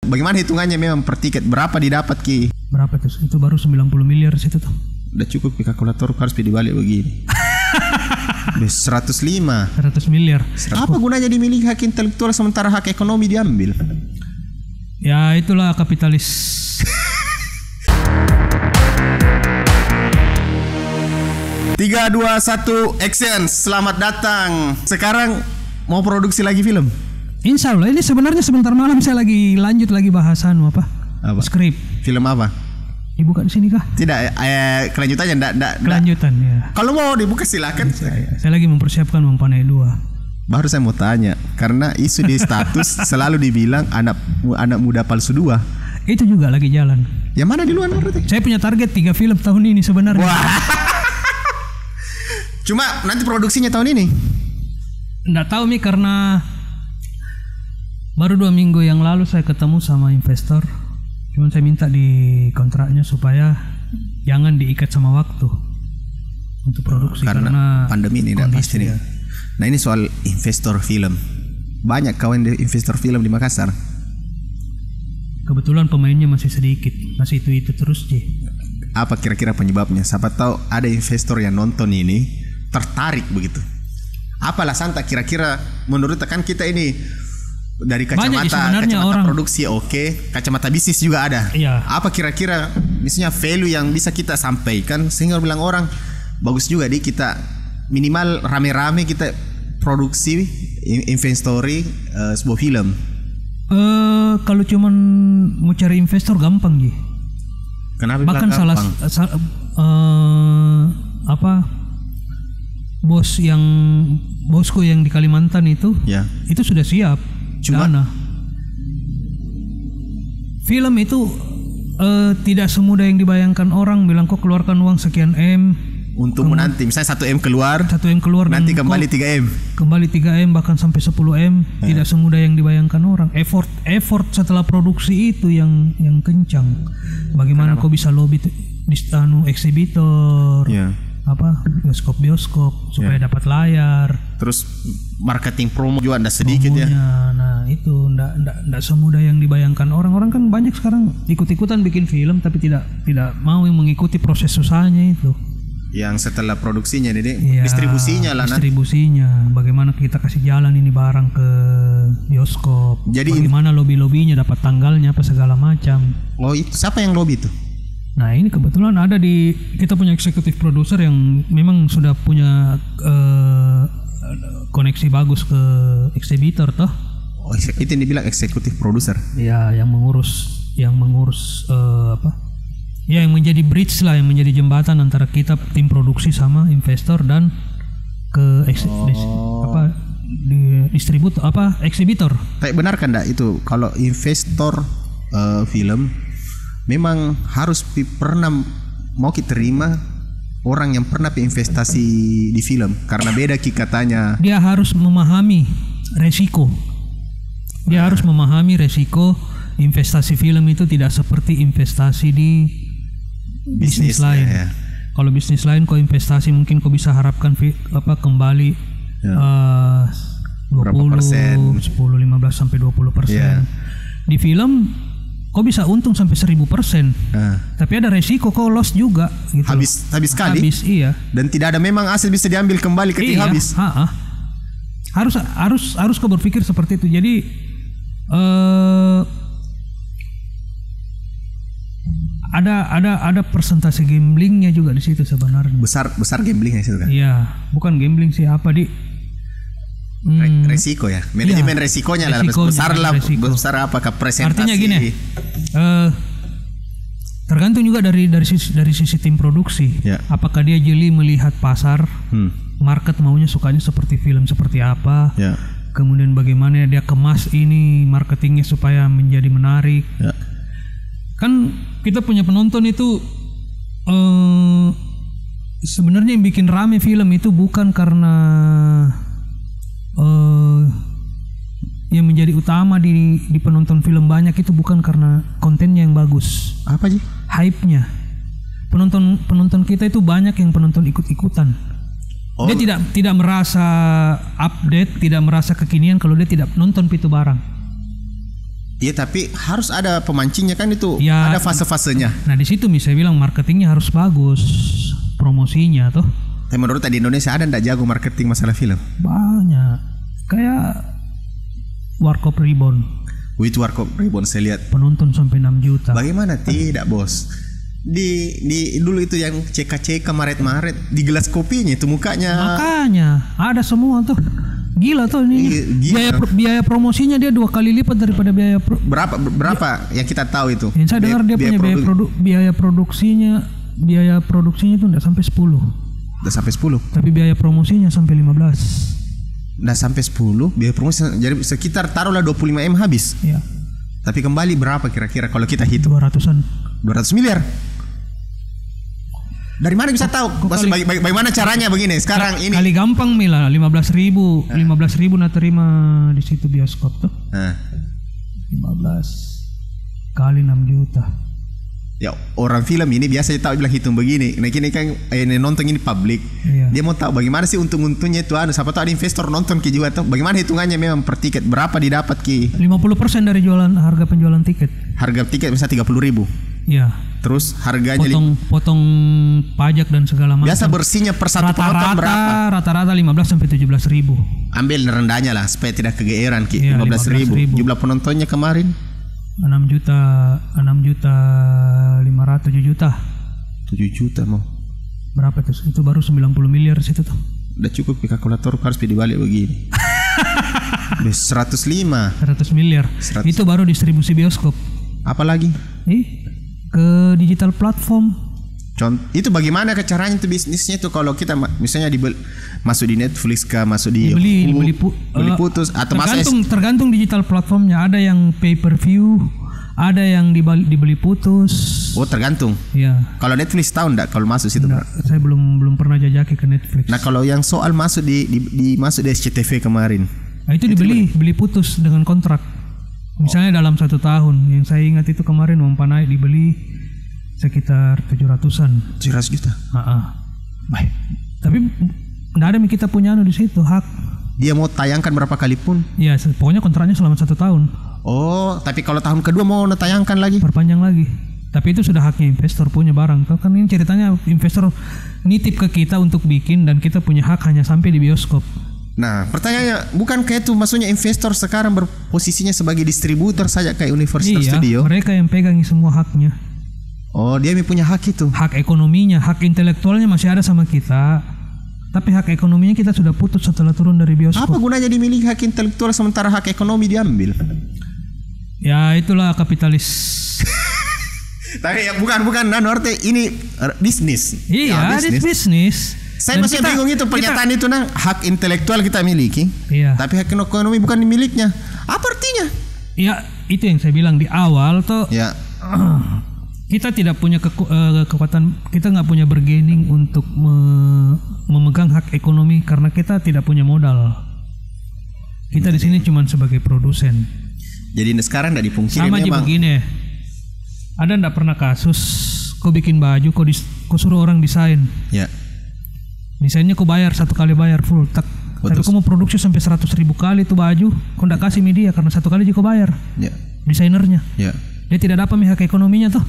Bagaimana hitungannya memang per tiket? Berapa didapat Ki? Berapa tuh? Itu baru 90 miliar situ tuh. Udah cukup di kalkulator harus dibalik begini. 105 miliar. Apa gunanya dimiliki hak intelektual sementara hak ekonomi diambil? Ya itulah kapitalis. Tiga, dua, satu, action. Selamat datang. Sekarang mau produksi lagi film? Insya Allah. Ini sebenarnya sebentar malam saya lanjut lagi bahasan apa? Skrip. Film apa? Dibuka di sini kah? Tidak, kelanjutannya enggak. Kelanjutan ya. Kalau mau dibuka silakan. Saya lagi mempersiapkan Mempanai 2. Baru saya mau tanya, karena isu di status selalu dibilang anak muda palsu 2. Itu juga lagi jalan. Yang mana di luar berarti? Saya punya target 3 film tahun ini sebenarnya. Wah. Cuma nanti produksinya tahun ini? Nggak tahu Mi, karena baru 2 minggu yang lalu saya ketemu sama investor. Cuman saya minta di kontraknya supaya jangan diikat sama waktu untuk produksi karena pandemi ini tidak pasti nih. Nah ini soal investor film. Banyak kawan investor film di Makassar. Kebetulan pemainnya masih sedikit, masih itu terus Ji. Apa kira-kira penyebabnya? Siapa tahu ada investor yang nonton ini tertarik begitu. Apalah Santa kira-kira menurut tekan kita ini dari kacamata produksi oke, kacamata bisnis juga ada. Iya. Apa kira-kira misalnya value yang bisa kita sampaikan sehingga bilang orang bagus juga di kita minimal rame-rame kita produksi inventory sebuah film. Kalau cuman mau cari investor gampang Ji. Kenapa bahkan gampang? Bosku yang di Kalimantan itu ya. Itu sudah siap. Cuma film itu tidak semudah yang dibayangkan orang. Bilang kok keluarkan uang sekian M untuk menanti misalnya 1 M keluar nanti kembali 3 M bahkan sampai 10 M. Tidak semudah yang dibayangkan orang. Effort setelah produksi itu yang kencang. Bagaimana kau bisa lobby di eksibitor bioskop supaya dapat layar, terus marketing promo juga ada sedikit ya. Nah itu ndak semudah yang dibayangkan orang kan banyak sekarang ikut-ikutan bikin film tapi tidak mau mengikuti proses susahnya itu. Yang setelah produksinya ini distribusinya bagaimana kita kasih jalan ini barang ke bioskop. Jadi bagaimana lobby-lobbynya dapat tanggalnya apa segala macam. Oh itu siapa yang lobby itu? Nah ini kebetulan ada kita punya eksekutif produser yang memang sudah punya koneksi bagus ke eksibitor toh. Oh itu yang dibilang eksekutif produser? Ya yang mengurus yang menjadi bridge lah, yang menjadi jembatan antara kita tim produksi sama investor dan ke eksibitor. Tapi benar kan enggak itu kalau investor film memang harus pernah mau kita terima orang yang pernah investasi di film karena beda katanya. Dia harus memahami resiko. Dia harus memahami resiko investasi film itu tidak seperti investasi di bisnis lain. Ya. Kalau bisnis lain kau investasi mungkin kau bisa harapkan kembali 20%, 10, 15 sampai 20%. Ya. Di film kau bisa untung sampai 1000%. Tapi ada resiko kau loss juga gitu. Habis sekali. Habis iya. Dan tidak ada memang aset bisa diambil kembali ketika habis. Harus kau berpikir seperti itu. Jadi ada persentase gamblingnya juga di situ sebenarnya. Besar gamblingnya situ kan? Iya, bukan gambling sih resiko ya, manajemen resikonya lah besar apakah presentasi. Artinya gini, tergantung juga dari sisi tim produksi. Apakah dia jeli melihat pasar, market maunya sukanya seperti film seperti apa, kemudian bagaimana dia kemas ini marketingnya supaya menjadi menarik. Kan kita punya penonton itu sebenarnya yang bikin rame film itu bukan karena yang menjadi utama di penonton film banyak itu bukan karena kontennya yang bagus. Apa sih? Hype-nya. Penonton kita itu banyak yang penonton ikut-ikutan. Dia tidak merasa update, tidak merasa kekinian kalau dia tidak nonton itu barang. Iya, tapi harus ada pemancingnya kan itu. Ya, ada fase-fasenya. Nah, di situ misalnya bilang marketingnya harus bagus, promosinya tuh. Tapi menurut di Indonesia ada ndak jago marketing masalah film? Banyak. Kayak Warkop Reborn. Itu Warkop Reborn saya lihat penonton sampai 6 juta. Bagaimana tidak, Bos? Di dulu itu yang CK Maret di gelas kopinya itu mukanya. Makanya ada semua tuh. Gila tuh ini. Biaya promosinya dia 2 kali lipat daripada biaya berapa yang kita tahu itu. Yang saya dengar dia punya biaya produksinya itu enggak sampai 10. Enggak sampai 10. Tapi biaya promosinya sampai 15. Enggak sampai 10 biaya promosi, jadi sekitar taruhlah 25 M habis. Iya. Tapi kembali berapa kira-kira kalau kita hitung? 200 miliar. Dari mana bisa tahu? Bagaimana caranya begini? Sekarang ini kali gampang Mila 15.000 nak terima di situ bioskop tuh. 15 kali 6 juta. Ya orang film ini biasanya tahu bilang hitung begini. Nah ini kan nonton ini publik. Iya. Dia mau tahu bagaimana sih untung-untungnya itu. Siapa tahu ada investor nonton ki juga tuh. Bagaimana hitungannya memang per tiket berapa didapat ki? 50% dari harga penjualan tiket. Harga tiket misalnya 30.000. Iya. Terus harganya potong pajak dan segala macam. Biasa bersihnya per satu penonton berapa? Rata-rata 15 sampai 17.000. Ambil rendahnya lah supaya tidak kegeeran ki. Iya, 15.000. Jumlah penontonnya kemarin 6 juta 500 7 juta. 7 juta mau. Berapa tuh? Itu baru 90 miliar situ tuh. Udah cukup di kalkulator harus dibalik begini. 100 miliar. 100. Itu baru distribusi bioskop. Apalagi? Ke digital platform. Itu bagaimana caranya itu bisnisnya tuh kalau kita misalnya masuk di Netflix kah, masuk di beli putus atau tergantung digital platformnya. Ada yang pay per view, ada yang dibeli putus. Oh tergantung. Ya. Kalau Netflix tahu enggak kalau masuk situ? Enggak, saya belum pernah jajaki ke Netflix. Nah kalau yang soal masuk masuk di SCTV kemarin. Nah itu beli putus dengan kontrak. Misalnya dalam 1 tahun. Yang saya ingat itu kemarin Wampanai dibeli sekitar 700-an. 700 juta. Baik. Tapi enggak ada kita punya di situ hak. Dia mau tayangkan berapa kali pun? Iya, pokoknya kontraknya selama 1 tahun. Oh, tapi kalau tahun kedua mau tayangkan lagi? Perpanjang lagi. Tapi itu sudah haknya investor punya barang. Kan ini ceritanya investor nitip ke kita untuk bikin dan kita punya hak hanya sampai di bioskop. Nah, pertanyaannya bukan kayak itu maksudnya investor sekarang berposisinya sebagai distributor saja kayak Universal Studio? Iya, mereka yang pegang semua haknya. Oh, dia punya hak itu. Hak ekonominya, hak intelektualnya masih ada sama kita. Tapi hak ekonominya kita sudah putus setelah turun dari bioskop. Apa gunanya dimiliki hak intelektual sementara hak ekonomi diambil? Ya, itulah kapitalis. Tapi ya bukan arti ini bisnis. Iya, bisnis. Saya masih bingung itu pernyataan itu hak intelektual kita miliki. Iya. Tapi hak ekonomi bukan miliknya. Apa artinya? Ya, itu yang saya bilang di awal tuh. Ya. Kita tidak punya kekuatan, kita nggak punya bargaining untuk memegang hak ekonomi karena kita tidak punya modal. Kita di sini cuma sebagai produsen. Jadi sekarang tidak dipungkiri sama aja begini. Ada ndak pernah kasus kau bikin baju, kau suruh orang desain. Ya. Desainnya kau bayar 1 kali bayar full tak. Tapi kau mau produksi sampai 100.000 kali itu baju, kau ndak kasih media karena 1 kali kau bayar. Ya. Desainernya. Ya. Dia tidak dapat hak ekonominya tuh.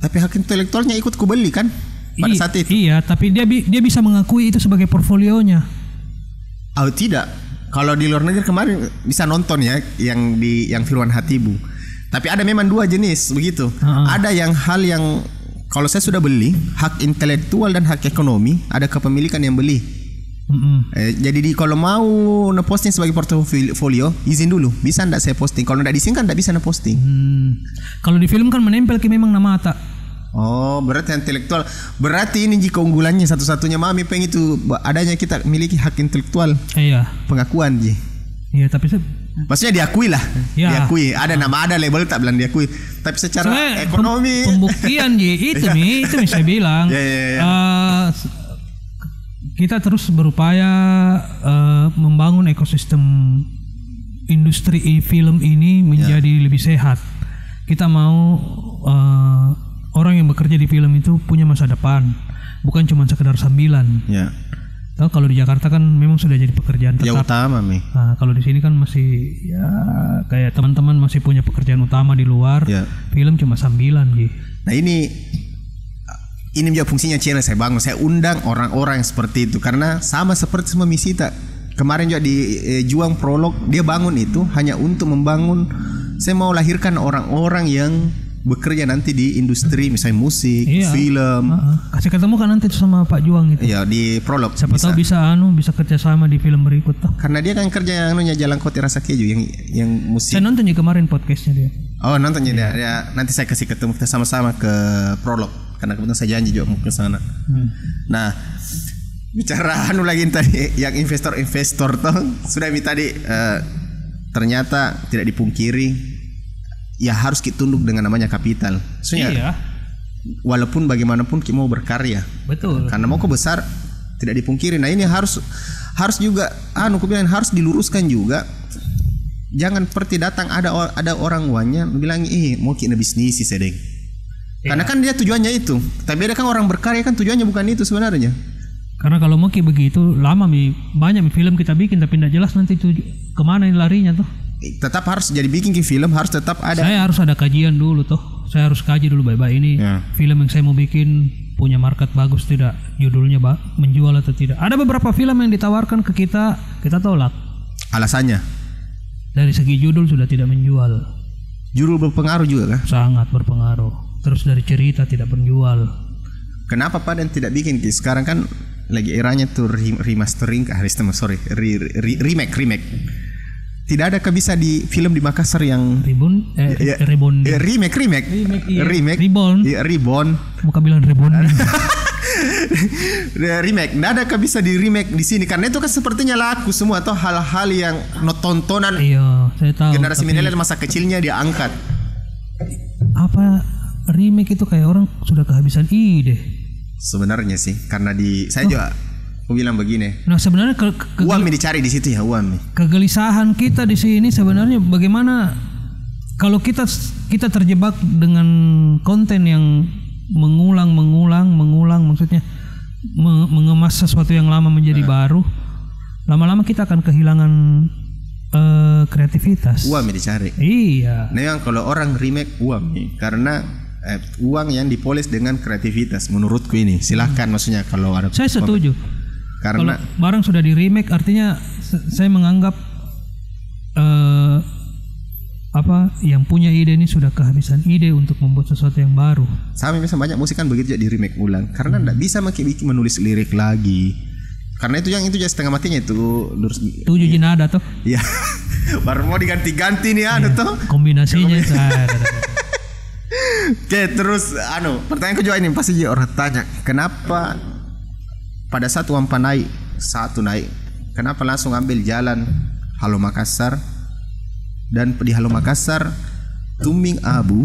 Tapi hak intelektualnya ikut ku beli kan pada saat itu. Iya, tapi dia bisa mengakui itu sebagai portfolionya. Oh tidak. Kalau di luar negeri kemarin bisa nonton ya yang Firwan Hatibu. Tapi ada memang 2 jenis begitu. Ada yang hal yang kalau saya sudah beli hak intelektual dan hak ekonomi, ada kepemilikan yang beli. Jadi kalau mau ngeposting sebagai portofolio izin dulu. Bisa ndak saya posting? Kalau ndak diizinkan ndak bisa ngeposting. Kalau di film kan menempel ke memang nama mata. Oh, berarti intelektual. Berarti ini jika unggulannya satu-satunya Mami Peng itu adanya kita miliki hak intelektual. Iya. Pengakuan Ji. Iya, tapi maksudnya diakui lah. Ya. Diakui. Ada nama, ada label tak bilang diakui. Tapi secara ekonomi pembuktian Ji itu nih, itu bisa bilang. Kita terus berupaya membangun ekosistem industri film ini menjadi lebih sehat. Kita mau orang yang bekerja di film itu punya masa depan, bukan cuma sekedar sambilan. Tahu kalau di Jakarta kan memang sudah jadi pekerjaan tetap. Ya utama Mi. Nah, kalau di sini kan masih ya kayak teman-teman masih punya pekerjaan utama di luar. Ya. Film cuma sambilan Ji. Nah ini juga fungsinya channel saya bangun. Saya undang orang-orang yang seperti itu karena sama seperti sama Misita. Kemarin juga di Juang Prolog dia bangun itu hanya untuk membangun. Saya mau lahirkan orang-orang yang bekerja nanti di industri misalnya musik, film. Kasih ketemu kan nanti sama Pak Juang itu. Iya di Prolog. Siapa tahu bisa kerjasama di film berikut toh. Karena dia kan kerja Jalan Kote Rasa Keju yang musik. Saya nonton juga kemarin podcastnya dia. Oh nontonnya dia. Nanti saya kasih ketemu kita sama-sama ke Prolog karena kebetulan saya janji juga mau ke sana. Nah bicara lagi tadi yang investor toh sudah tadi ternyata tidak dipungkiri. Ya harus kita tunduk dengan namanya kapital. Soalnya walaupun bagaimanapun kita mau berkarya. Betul. Karena mau besar tidak dipungkiri. Nah ini harus juga harus diluruskan juga. Jangan seperti datang ada orang uangnya bilang mau kita bisnis sih sedeng. Karena kan dia tujuannya itu. Tapi ada kan orang berkarya kan tujuannya bukan itu sebenarnya. Karena kalau mau kayak begitu lama banyak film kita bikin tapi tidak jelas nanti kemana larinya tuh. Tetap harus jadi bikin film harus tetap ada. Saya harus ada kajian dulu toh. Saya harus kaji dulu baik-baik ini film yang saya mau bikin punya market bagus tidak, judulnya menjual atau tidak. Ada beberapa film yang ditawarkan ke kita tolak. Alasannya? Dari segi judul sudah tidak menjual. Judul berpengaruh juga kah? Sangat berpengaruh. Terus dari cerita tidak menjual. Kenapa Pak dan tidak bikin? Sekarang kan lagi eranya tuh remastering remake. Tidak ada bisa di film di Makassar yang remake. Reborn. Muka bilang reborn. Remake. Tidak ada bisa di remake di sini karena itu kan sepertinya laku semua atau hal-hal yang tontonan. Iya, saya tahu. Generasi milenial masa kecilnya diangkat. Apa remake itu kayak orang sudah kehabisan ide. Sebenarnya sih karena saya juga aku bilang begini. Nah sebenarnya uang dicari di situ ya uang. Kegelisahan kita di sini sebenarnya bagaimana kalau kita terjebak dengan konten yang mengulang maksudnya mengemas sesuatu yang lama menjadi baru, lama-lama kita akan kehilangan kreativitas. Uang dicari. Iya. Nah kalau orang remake uang nih karena uang yang dipoles dengan kreativitas menurutku ini. Silahkan maksudnya kalau ada. Saya setuju. Karena kalau barang sudah di remake artinya saya menganggap yang punya ide ini sudah kehabisan ide untuk membuat sesuatu yang baru. Sama misalnya banyak musik kan begitu di remake ulang karena tidak bisa menulis lirik lagi. Karena itu jadi setengah matinya itu 7 jenada toh. Iya. Baru mau diganti-ganti nih toh. Kombinasinya Oke, terus pertanyaanku juga ini pasti orang tanya, kenapa pada saat Wampa naik, kenapa langsung ambil jalan Halo Makassar dan di Halo Makassar Tumbing Abu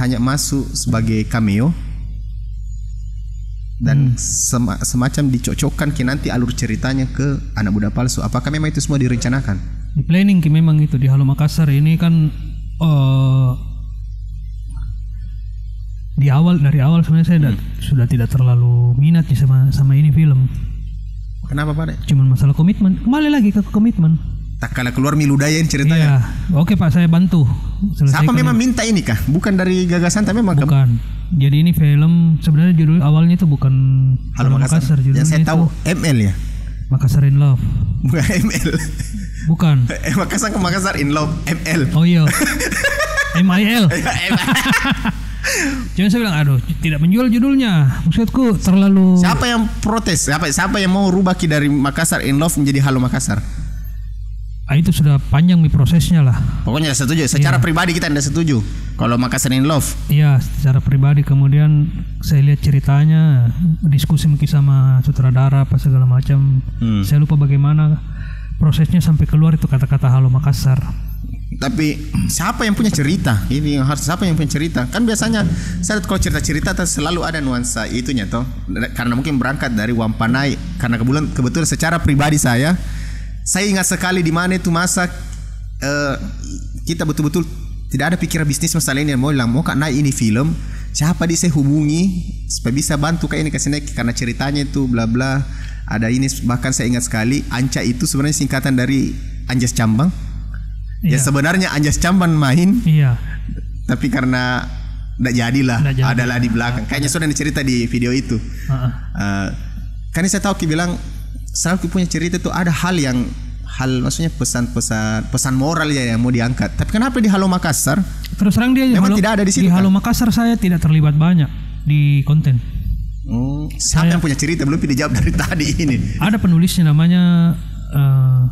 hanya masuk sebagai cameo dan semacam dicocokkan nanti alur ceritanya ke Anak Budak Palsu. Apakah memang itu semua direncanakan? Di planning memang itu di Halo Makassar ini kan dari awal sebenarnya saya sudah tidak terlalu minat sama ini film. Kenapa Pak? Cuman masalah komitmen. Kembali lagi ke komitmen. Tak kalah keluar miludayan ceritanya. Iya. Oke Pak, saya bantu. Siapa memang minta ini kah? Bukan dari gagasan tapi memang. Bukan. Jadi ini film sebenarnya judul awalnya itu bukan Halo Makassar. Yang saya tahu ML ya. Makassar in Love. Bukan ML. Bukan. Makassar in Love ML. Oh iya. MIL. Jangan saya bilang tidak menjual judulnya. Maksudku terlalu. Siapa yang protes? Siapa yang mau rubah dari Makassar in Love menjadi Halo Makassar? Itu sudah panjang prosesnya lah. Pokoknya setuju. Secara pribadi kita tidak setuju kalau Makassar in Love. Iya, secara pribadi. Kemudian saya lihat ceritanya, diskusi mungkin sama sutradara apa segala macam. Saya lupa bagaimana prosesnya sampai keluar itu kata-kata Halo Makassar. Tapi siapa yang punya cerita? Ini harus siapa yang punya cerita? Kan biasanya saya lihat kalau cerita-cerita selalu ada nuansa itunya toh. Karena mungkin berangkat dari Wampanai. Karena kebetulan secara pribadi saya ingat sekali di mana itu masa kita betul-betul tidak ada pikiran bisnis masalah ini. Mau naik ini film, siapa saya hubungi supaya bisa bantu kayak ini kasih naik karena ceritanya itu bla bla Ada ini bahkan saya ingat sekali, Anca itu sebenarnya singkatan dari Anjas Cambang. Ya sebenarnya Anjas Cambang main. Iya. Tapi karena tidak jadilah, adalah di belakang. Kayaknya sudah dicerita di video itu. Kan saya tahu Ki bilang selalu punya cerita itu ada hal maksudnya pesan moral ya yang mau diangkat. Tapi kenapa di Halo Makassar? Terus terang dia memang tidak ada di situ. Di Halo Makassar saya tidak terlibat banyak di konten. Siapa yang punya cerita belum dijawab dari tadi ini? Ada penulisnya namanya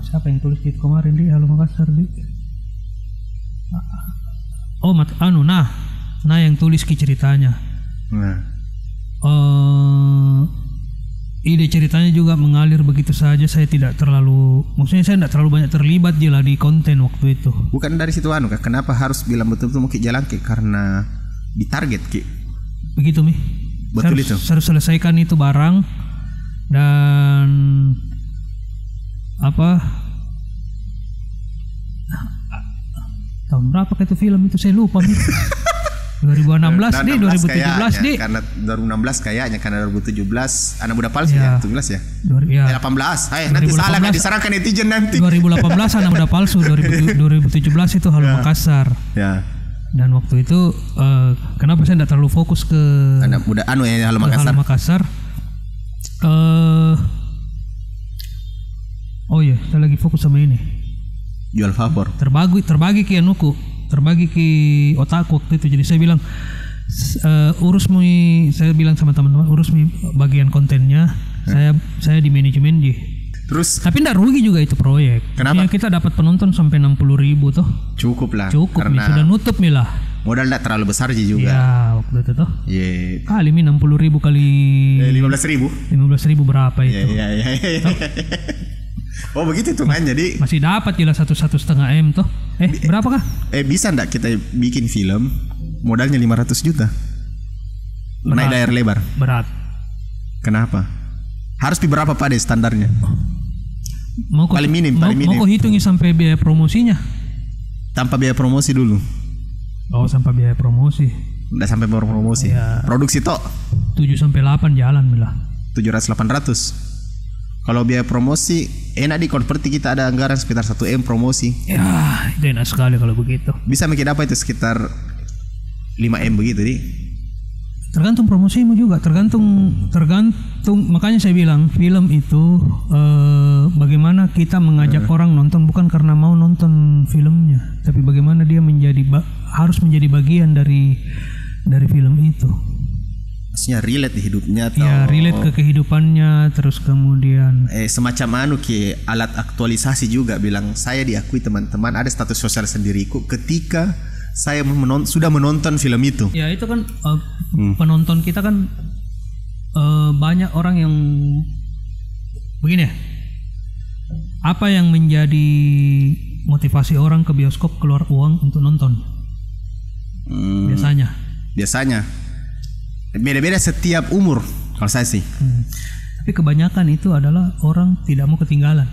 siapa yang tulis itu kemarin di Halo Makassar di? Nah yang tulis ceritanya. Ide ceritanya juga mengalir begitu saja. Saya tidak terlalu, maksudnya saya tidak terlalu banyak terlibat lah di konten waktu itu. Bukan dari situ Kak. Kenapa harus bilang betul-betul mau jalan Ki? Karena ditarget Ki. Begitu Mi. Betul itu. Harus selesaikan itu barang dan tahun berapa itu film itu saya lupa Mi. 2016 deh, 2017 deh. Karena 2016 kayaknya, karena 2017 Anak Muda Palsu ya, 17 ya. 18. Nanti salah kan diserangkan netizen nanti. 2018 Anak Muda Palsu, 2017 itu Halo Makassar. Ya. Dan waktu itu kenapa saya tidak terlalu fokus ke Anak Muda Halo Makassar. Halo Makassar. Saya lagi fokus sama ini. Jual favor. Terbagi ki anuku. Terbagi ki otakku waktu itu. Jadi saya bilang saya bilang sama teman-teman urus bagian kontennya. Saya di manajemen Terus tapi tidak rugi juga itu proyek. Kenapa? Ya, kita dapat penonton sampai 60.000 toh. Cukup lah. Karena sudah nutup lah. Modal tidak terlalu besar juga. Ya waktu itu toh. Iya. Kali 60.000 kali 15.000. 15.000 berapa itu? Iya. Oh begitu tuh kan, jadi masih dapat lah 1,5 M toh. Berapakah? Bisa ndak kita bikin film modalnya 500 juta naik layar lebar? Berat. Kenapa? Harus berapa Pak deh standarnya? Paling minim. Mau hitungi sampai biaya promosinya? Tanpa biaya promosi dulu. Sampai biaya promosi. Nggak sampai promosi. Ya. Produksi toh 7-8 jalan lah. 700-800. Kalau biaya promosi enak dikonverti, kita ada anggaran sekitar 1 M promosi. Ya, itu enak sekali kalau begitu. Bisa bikin apa itu sekitar 5 M begitu nih? Tergantung promosimu juga, tergantung. Makanya saya bilang film itu bagaimana kita mengajak orang nonton bukan karena mau nonton filmnya, tapi bagaimana dia harus menjadi bagian dari film itu. Maksudnya relate di hidupnya atau relate ke kehidupannya, terus kemudian semacam alat aktualisasi juga, bilang saya diakui teman-teman, ada status sosial sendiriku ketika saya sudah menonton film itu. Ya itu kan penonton kita kan banyak orang yang begini ya. Apa yang menjadi motivasi orang ke bioskop keluar uang untuk nonton? Biasanya beda-beda setiap umur kalau saya sih. Tapi kebanyakan itu adalah orang tidak mau ketinggalan.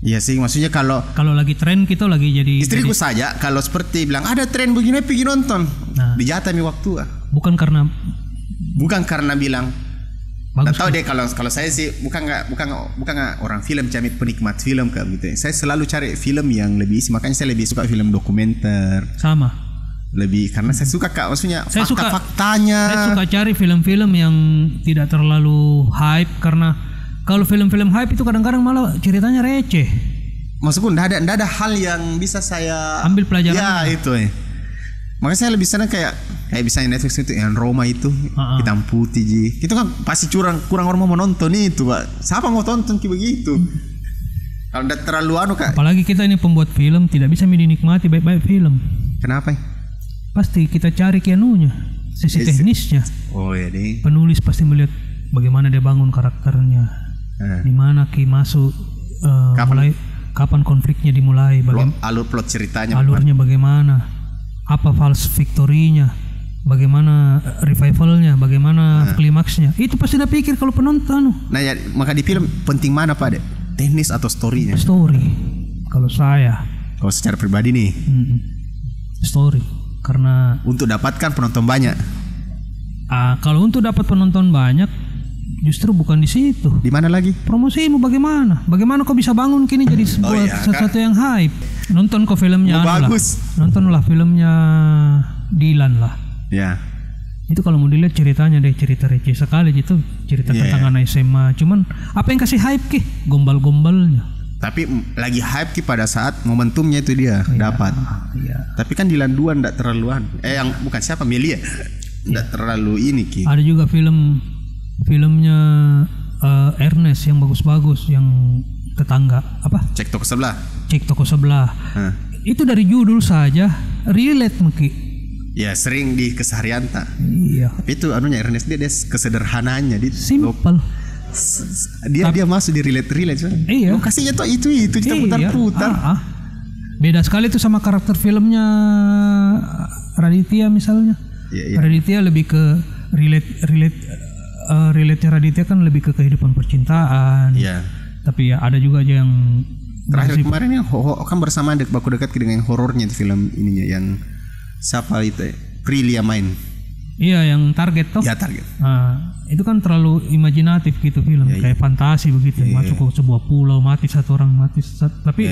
Iya sih, maksudnya kalau lagi tren kita lagi jadi istriku saja kalau seperti bilang ada tren begini pergi nonton. Dijatah mi waktu. Bukan karena bilang bagus. Tahu deh kalau saya sih bukan orang film, kami penikmat film kayak gitu. Saya selalu cari film yang lebih isi, makanya saya lebih suka film dokumenter. Sama. Lebih karena saya suka maksudnya faktanya. Saya suka cari film-film yang tidak terlalu hype, karena kalau film-film hype itu kadang-kadang malah ceritanya receh. Maksudku enggak ada hal yang bisa saya ambil pelajaran. Ya itu makanya saya lebih senang kayak misalnya Netflix itu yang Roma itu hitam putih itu kan pasti kurang orang mau nonton itu Pak. Siapa mau tonton kayak begitu? Kalau udah terlalu Kak. Apalagi kita ini pembuat film tidak bisa dinikmati baik-baik film. Kenapa? Pasti kita cari sisi teknisnya. Oh iya deh. Penulis pasti melihat bagaimana dia bangun karakternya, di mana Ki masuk, kapan konfliknya dimulai, alur plot ceritanya, alurnya bagaimana, apa false victory-nya, bagaimana revivalnya, bagaimana klimaksnya. Itu pasti dia pikir kalau penonton. Nah ya, maka di film penting mana Pak dek? Teknis atau story-nya? Story. Kalau saya. Kalau secara pribadi nih. Story. Karena untuk dapatkan penonton banyak. Kalau untuk dapat penonton banyak, justru bukan di situ. Di mana lagi? Promosimu bagaimana? Bagaimana kau bisa bangun kini jadi sebuah sesuatu yang hype? Nonton kok filmnya bagus. Nontonlah filmnya Dilan lah. Ya. Itu kalau mau dilihat ceritanya deh, cerita receh sekali gitu, cerita tentang anak SMA. Cuman apa yang kasih hype ki? Gombal-gombalnya. Tapi lagi hype ki pada saat momentumnya itu dia dapat. Iya. Tapi kan Dilan 2 enggak terlaluan. Yang bukan siapa Melia. Enggak terlalu ini ki. Ada juga filmnya Ernest yang bagus-bagus, yang tetangga apa? Cek toko sebelah. Cek toko sebelah. Itu dari judul saja relate mungkin. Ya sering di keseharian tak. Iya. Tapi itu anunya Ernest dia kesederhananya di simple. Dia masuk di relate. Iya. Lokasinya tuh itu kita putar-putar. Beda sekali tuh sama karakter filmnya Raditya misalnya. Iya. Raditya lebih ke relate Raditya kan lebih ke kehidupan percintaan. Iya. Tapi ya ada juga aja yang terakhir kemarin yang kan bersamaan baku dekat dengan horornya itu film ininya yang siapa itu Prilia main. Iya, yang Target toh. Ya Target. Itu kan terlalu imajinatif gitu film, kayak fantasi begitu. Masuk ke sebuah pulau, mati satu orang, tapi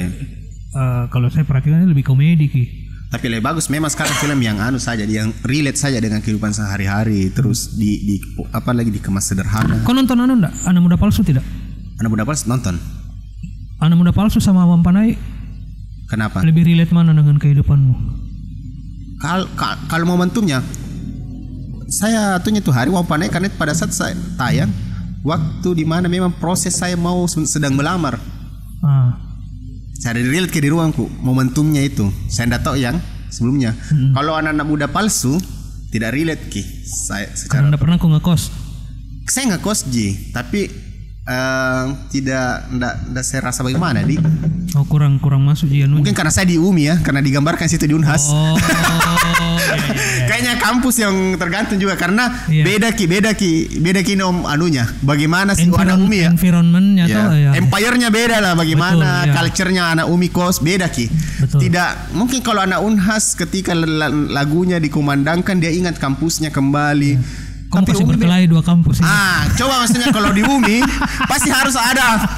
kalau saya perhatikan lebih komedi ki. Tapi lebih bagus memang sekarang film yang saja, yang relate saja dengan kehidupan sehari-hari, terus di apa lagi dikemas sederhana. Kau nonton enggak? Anak Muda Palsu tidak? Anak Muda Palsu nonton. Anak Muda Palsu sama Wampanai. Kenapa? Lebih relate mana dengan kehidupanmu? Kalau momentumnya saya tuhnya tuh hari Wampanai karena pada saat saya tayang waktu di mana memang proses saya mau sedang melamar. Saya relate ke di ruangku momentumnya itu. Saya tidak tahu yang sebelumnya. Kalau anak-anak muda palsu tidak relate ki. Saya secara karena pernah aku ngekos. Saya ngekos ji, tapi tidak saya rasa bagaimana di. Oh kurang masuk ji anu. Mungkin karena saya di UMI ya, karena digambarkan situ di Unhas. Iya. Kayaknya kampus yang tergantung juga karena beda ki nom anunya. Bagaimana sih anak UMI ya? Environmentnya tuh ya. Empire-nya beda lah bagaimana, culture-nya anak UMI kos beda ki. Betul. Tidak mungkin kalau anak Unhas ketika lagunya dikumandangkan dia ingat kampusnya kembali. Kamu pasti berkelahi dua kampus ini. Coba maksudnya kalau di UMI pasti harus ada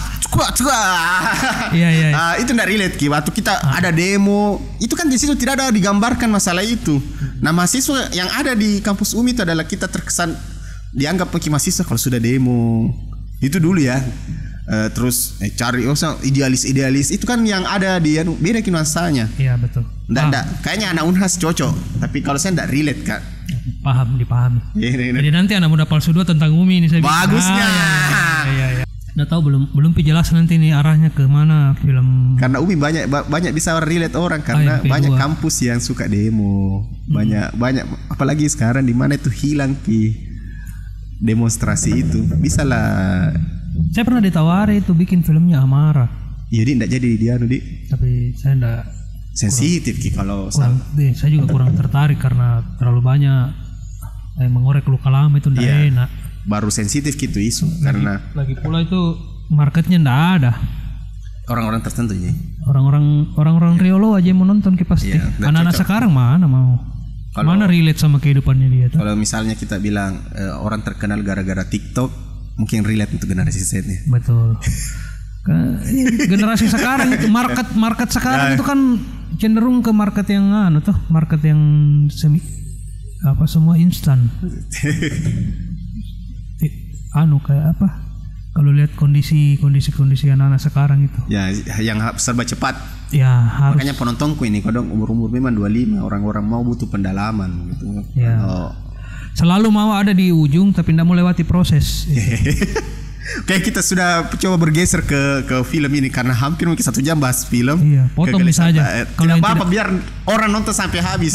Iya. Itu enggak relate ki. Waktu kita ada demo, itu kan di situ tidak ada digambarkan masalah itu. Nah, mahasiswa yang ada di kampus UMI itu adalah kita terkesan dianggap mahasiswa kalau sudah demo. Itu dulu ya. Terus cari idealis itu kan yang ada di beda ki nuansanya. Iya, betul. Enggak. Kayaknya anak Unhas cocok, tapi kalau saya enggak relate Kak. Dipahami. Jadi nanti Anak Muda Palsu 2 tentang UMI ini saya bagusnya. Iya. Nggak tahu belum jelas nanti nih arahnya ke mana film. Karena UMI banyak bisa relate orang karena banyak kampus yang suka demo. Banyak apalagi sekarang di mana itu hilang ki demonstrasi itu. Bisa lah. Saya pernah ditawari itu bikin filmnya Amara. Jadi enggak jadi dia Nudi. Tapi saya enggak sensitif ki kalau saya juga kurang tertarik karena terlalu banyak mengorek luka lama itu enggak enak. Baru sensitif gitu isu karena lagi pula itu marketnya enggak ada. Orang-orang tertentu ya. Orang-orang Riolo aja mau nonton ki pasti. Anak-anak sekarang mana mau? Mana relate sama kehidupannya dia tuh? Kalau misalnya kita bilang orang terkenal gara-gara TikTok, mungkin relate untuk generasi Z nih. Betul. Generasi sekarang itu market sekarang itu kan cenderung ke market yang market yang semua instan. Kayak apa? Kalau lihat kondisi anak-anak sekarang itu. Ya, yang serba cepat. Ya, harus. Makanya penontonku ini kadang umur memang 25, orang-orang mau butuh pendalaman gitu. Ya. Selalu mau ada di ujung tapi tidak mau lewati proses. Oke, kita sudah coba bergeser ke film ini karena hampir mungkin 1 jam bahas film. Iya, potong saja. Kalau apa-apa biar orang nonton sampai habis.